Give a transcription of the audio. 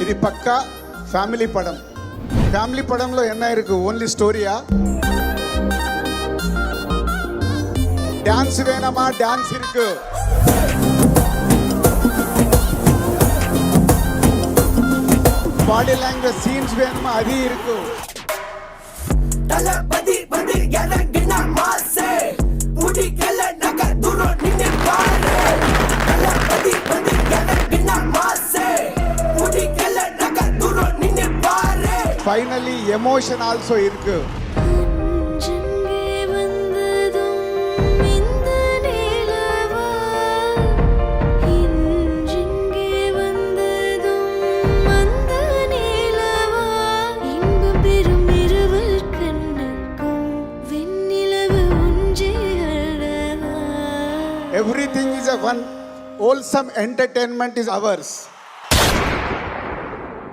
ఇది పక్కా family పడం. Family పడంలో என்ன இருக்கு? ఓన్లీ స్టోరీయా? டான்ஸ் வேணுமா? டான்ஸ் இருக்கு. பாடி லாங்குவேஜ் சீன்ஸ் வேணுமா? அது இருக்கு. தலபதி வந்து இறங்கினா மாசே முடிக்கல நகர் தூரம் நின்னு பாரு. தலபதி வந்து இறங்கினா மாசே முடிக்கல நகர் தூரம் நின்னு பாரு. ஃபைனலி எமோஷன் ஆல்சோ இருக்கு. Everything is a one wholesome entertainment is ours.